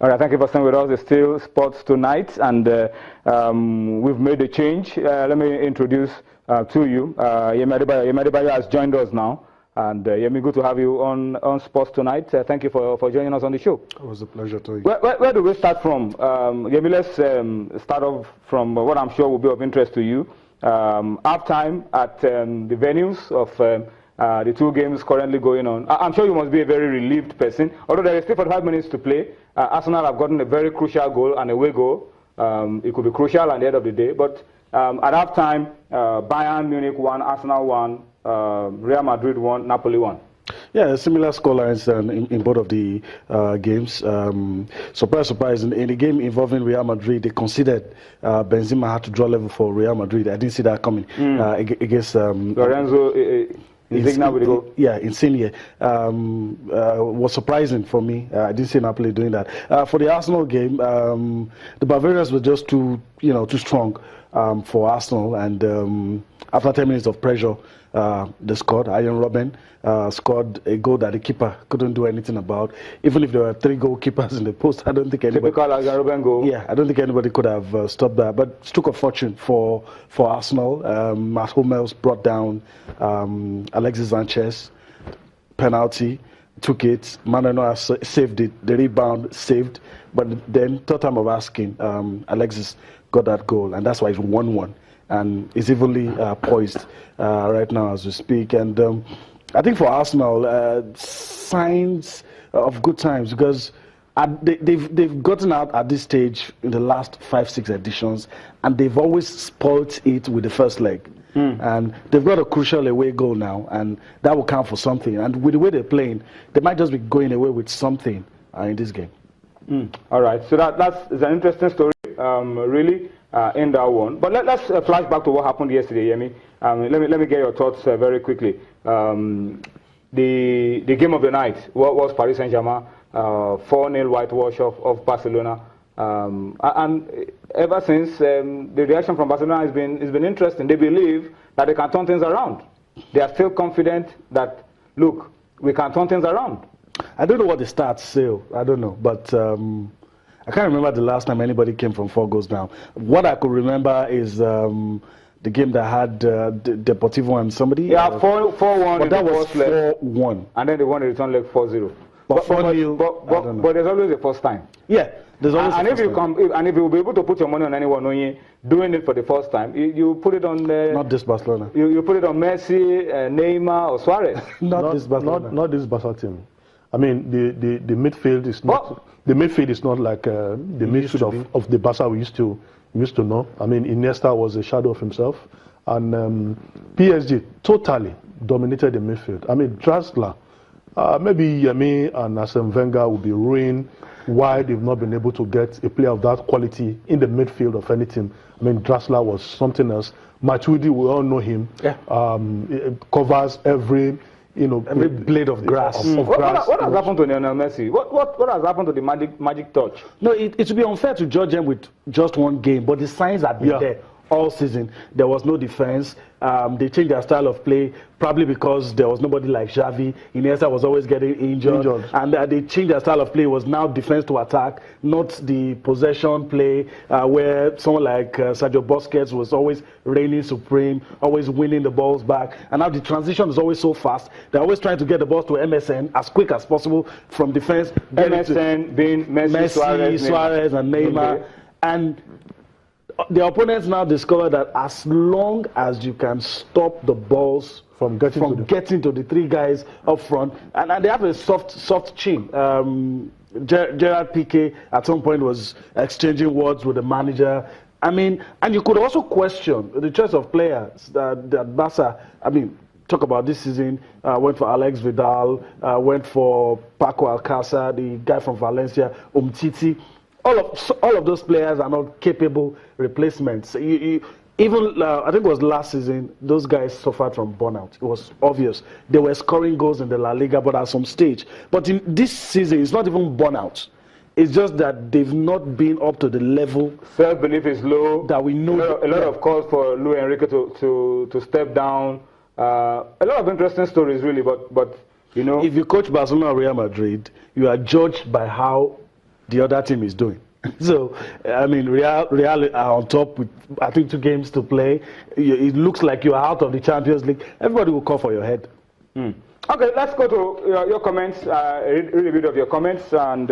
All right, thank you for staying with us. It's still Sports Tonight, and we've made a change. Let me introduce to you. Yemi Adebayo has joined us now. And Yemi, good to have you on Sports Tonight. Thank you for joining us on the show. It was a pleasure to you. Where do we start from? Yemi, let's start off from what I'm sure will be of interest to you. Halftime at the venues of the two games currently going on. I'm sure you must be a very relieved person. Although there is still 45 minutes to play, Arsenal have gotten a very crucial goal, an away goal. It could be crucial at the end of the day. But at halftime, Bayern Munich won, Arsenal won, Real Madrid won, Napoli won. Yeah, similar scorelines in both of the games. Surprise, surprise, in the game involving Real Madrid, they considered Benzema had to draw level for Real Madrid. I didn't see that coming against Lorenzo Insigne with the goal. Yeah, Insigne was surprising for me. I didn't see Napoli doing that. For the Arsenal game, the Bavarians were just too strong for Arsenal, and after 10 minutes of pressure, they scored. Arjen Robben scored a goal that the keeper couldn't do anything about. Even if there were 3 goalkeepers in the post, I don't think anybody. Typical Arjen Robben goal. Yeah, I don't think anybody could have stopped that. But stroke of fortune for Arsenal. Matt Hummels brought down Alexis Sanchez, penalty, took it. Manuel saved it. The rebound saved. But then, third time of asking, Alexis got that goal, and that's why it's 1-1. And it's evenly poised right now as we speak. And I think for Arsenal, signs of good times, because they've gotten out at this stage in the last 5-6 editions, and they've always spoilt it with the first leg. And they've got a crucial away goal now, and that will count for something. And with the way they're playing, they might just be going away with something in this game. All right, so that's an interesting story, really. In that one, but let's flash back to what happened yesterday, Yemi. Let me get your thoughts very quickly. The game of the night was Paris Saint-Germain 4-0 whitewash of Barcelona, and ever since the reaction from Barcelona has been interesting. They believe that they can turn things around. They are still confident that, look, we can turn things around. I don't know what the stats say. I don't know, but. I can't remember the last time anybody came from 4 goals down. What I could remember is the game that had Deportivo and somebody. Yeah, 4-1. But that was 4-1. And then they won the return leg 4-0. But there's always a first time. Yeah, there's always and a if first you time. And if you'll be able to put your money on anyone doing it for the first time, you put it on not this Barcelona. You put it on Messi, Neymar, or Suarez. not this Barcelona. Not this Barca team. I mean, the midfield is not the midfield is not like the midfield of the Barca we used to know. I mean, Iniesta was a shadow of himself, and PSG totally dominated the midfield. I mean, Draxler, maybe Yemi and Arsene Wenger will be ruined why they've not been able to get a player of that quality in the midfield of any team. I mean, Draxler was something else. Matuidi, we all know him. Yeah. It covers every blade of grass. What has happened to Lionel Messi? What has happened to the magic touch? No, it would be unfair to judge them with just one game, but the signs have been there all season. There was no defense. They changed their style of play, probably because there was nobody like Xavi. Iniesta was always getting injured. And they changed their style of play. It was now defense to attack, not the possession play where someone like Sergio Busquets was always reigning supreme, always winning the balls back. And now the transition is always so fast. They're always trying to get the balls to MSN as quick as possible from defense. MSN being Messi, Suarez and Neymar. Okay. And the opponents now discover that as long as you can stop the balls from getting to the 3 guys up front, and they have a soft chin. Gerard Piqué at some point was exchanging words with the manager. I mean, and you could also question the choice of players that Barca, I mean, talk about this season, went for Alex Vidal, went for Paco Alcácer, the guy from Valencia, Umtiti. All of those players are not capable replacements. Even I think it was last season, those guys suffered from burnout. It was obvious. They were scoring goals in the La Liga, but at some stage. But in this season, it's not even burnout. It's just that they've not been up to the level. Self-belief is low. That we know. A lot of calls for Luis Enrique to step down. A lot of interesting stories, really. But you know, if you coach Barcelona or Real Madrid, you are judged by how the other team is doing. So, I mean, Real are on top with, I think, 2 games to play. It looks like you're out of the Champions League. Everybody will call for your head. Okay, let's go to your comments, read a bit of your comments, and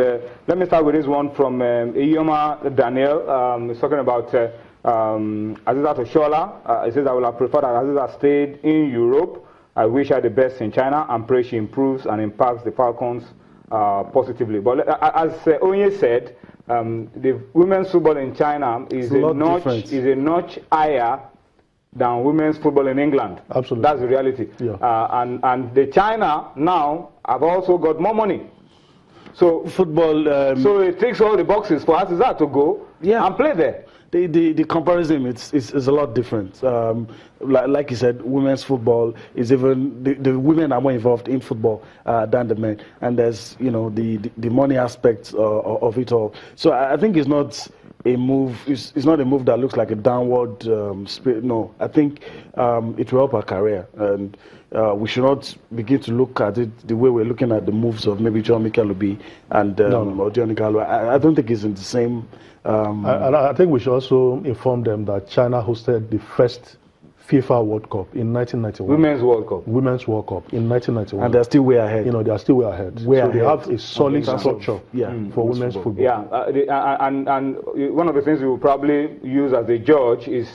let me start with this one from Iyoma Daniel. He's talking about Asisat Oshoala. He says, I would have preferred that Asisat stayed in Europe. I wish her the best in China and pray she improves and impacts the Falcons positively. But as Onye said, the women's football in China is a notch higher than women's football in England. Absolutely. That's the reality. Yeah. And the China now have also got more money. So football. So it ticks all the boxes for Asisat to go and play there. The comparison is a lot different. Like you said, women's football is even the women are more involved in football than the men, and there's the money aspects of it all. So I think it's not a move. It's not a move that looks like a downward spirit. No, I think it will help her career, and we should not begin to look at it the way we're looking at the moves of maybe John Mikalubi and or Johnny Gallo. I don't think it's in the same. And I think we should also inform them that China hosted the first FIFA World Cup in 1991. Women's World Cup. Women's World Cup in 1991. And they're still way ahead. They are still way ahead. They have a solid structure for women's football. Yeah, and one of the things we will probably use as a judge is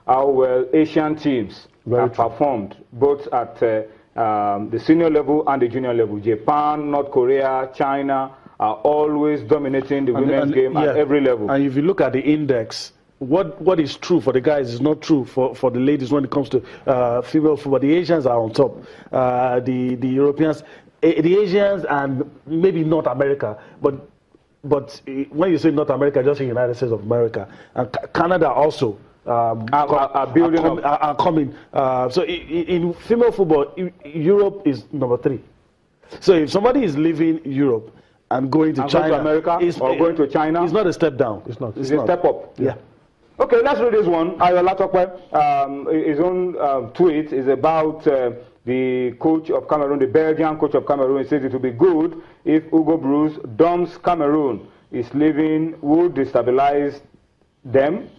how well Asian teams have performed, both at the senior level and the junior level. Japan, North Korea, China are always dominating the women's game at every level. And if you look at the index, what is true for the guys is not true for the ladies when it comes to female football. The Asians are on top. The Europeans, the Asians, and maybe North America, but when you say North America, just the United States of America and Canada also are building are coming. So in female football, Europe is number 3. So if somebody is leaving Europe and going to China, America, or going to China, it's not a step down. It's not. It's a step up. Yeah. Okay, let's read this one. Ayola Tokwe, his own tweet is about the coach of Cameroon, the Belgian coach of Cameroon. He says it would be good if Hugo Bruce dumps Cameroon. His leaving would destabilize them,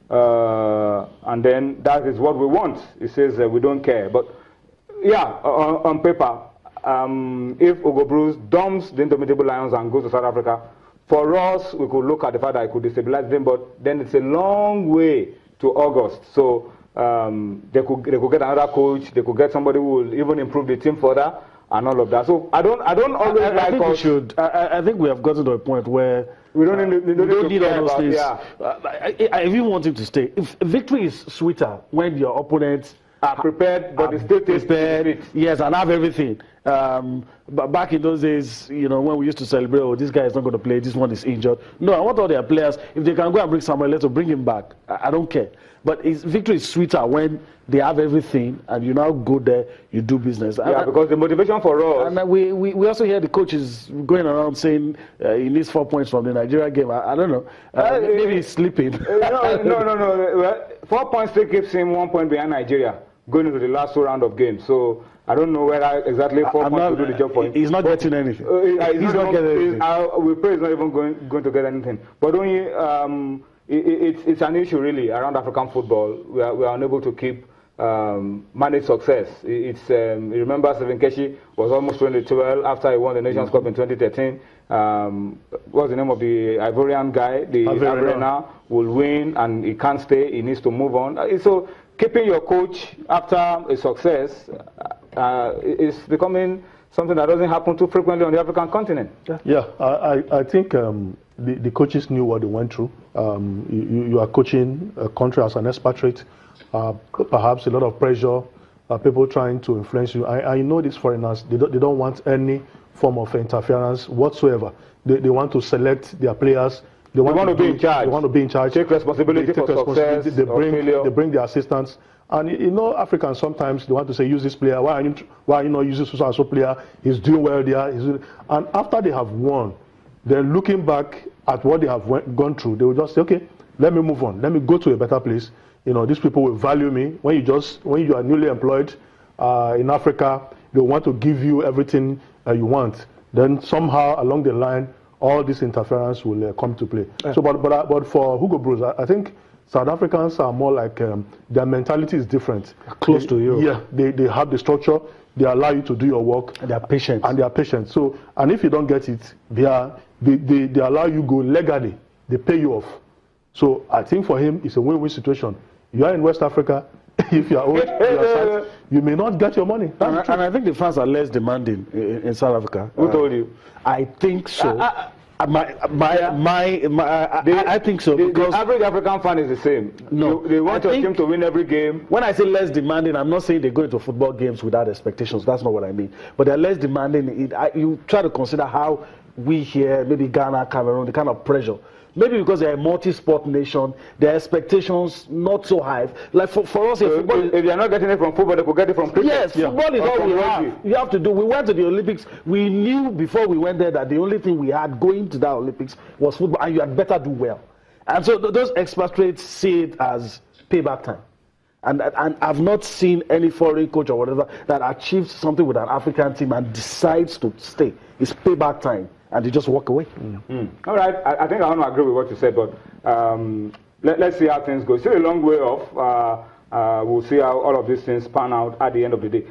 and then that is what we want. He says we don't care. But yeah, on paper, if Hugo Bruce dumps the Indomitable Lions and goes to South Africa, for us, we could look at the fact that it could destabilize them, but then it's a long way to August. So they could get another coach, they could get somebody who will even improve the team further and all of that. So I don't always I think we should. I think we have gotten to a point where we don't need all those things. I even want him to stay. If victory is sweeter when your opponents are prepared, but they still prepared. Yes, and have everything. But back in those days, when we used to celebrate, oh, this guy is not going to play, this one is injured. No, I want all their players, if they can go and bring Samuel Eto'o, bring him back. I don't care. But victory is sweeter when they have everything and you now go there, you do business. Because the motivation for us. And we also hear the coaches going around saying he needs 4 points from the Nigeria game. I don't know. Maybe he's sleeping. No. 4 points still keeps him 1 point behind Nigeria going into the last 2 rounds of games. So I don't know whether exactly 4 points to do the job for him. He's not getting anything. He's not getting anything. We pray he's not even going to get anything. But only it's an issue really around African football. We are unable to keep manage success. Remember Stephen Keshi was almost 2012 after he won the Nations Cup in 2013. What's the name of the Ivorian guy? The Ivorian will win and he can't stay. He needs to move on. So keeping your coach after a success is becoming something that doesn't happen too frequently on the African continent. I think the coaches knew what they went through. You are coaching a country as an expatriate, perhaps a lot of pressure, people trying to influence you. I know these foreigners, they don't want any form of interference whatsoever. They want to select their players. They want to be in charge. They want to be in charge. Take responsibility for success. They bring their assistants. And Africans sometimes they want to say, use this player. Why are you not using so player? He's doing well there. And after they have won, they're looking back at what they have gone through. They will just say, okay, let me move on. Let me go to a better place. These people will value me. When you are newly employed in Africa, they want to give you everything you want. Then somehow along the line, all this interference will come to play. So, but for Hugo Broos, I think South Africans are more like their mentality is different. Close to you. Yeah, they have the structure. They allow you to do your work. And they are patient. And they are patient. So, and if you don't get it, they allow you go legally. They pay you off. So I think for him, it's a win-win situation. You are in West Africa. If you are old, you may not get your money. And I think the fans are less demanding in South Africa. Who told you? I think so. I think so. The average African fan is the same. No, they want your team to win every game. When I say less demanding, I'm not saying they go into football games without expectations. That's not what I mean. But they're less demanding. You try to consider how we here, maybe Ghana, Cameroon, the kind of pressure. Maybe because they're a multi-sport nation, their expectations not so high. Like for us, if they're not getting it from football, they could get it from cricket. Yes, football is all we have. You have to do. We went to the Olympics. We knew before we went there that the only thing we had going to that Olympics was football, and you had better do well. And so those expatriates see it as payback time. And I've not seen any foreign coach or whatever that achieves something with an African team and decides to stay. It's payback time. And they just walk away. All right, I think I want to agree with what you said, but let's see how things go. Still a long way off. We'll see how all of these things pan out at the end of the day.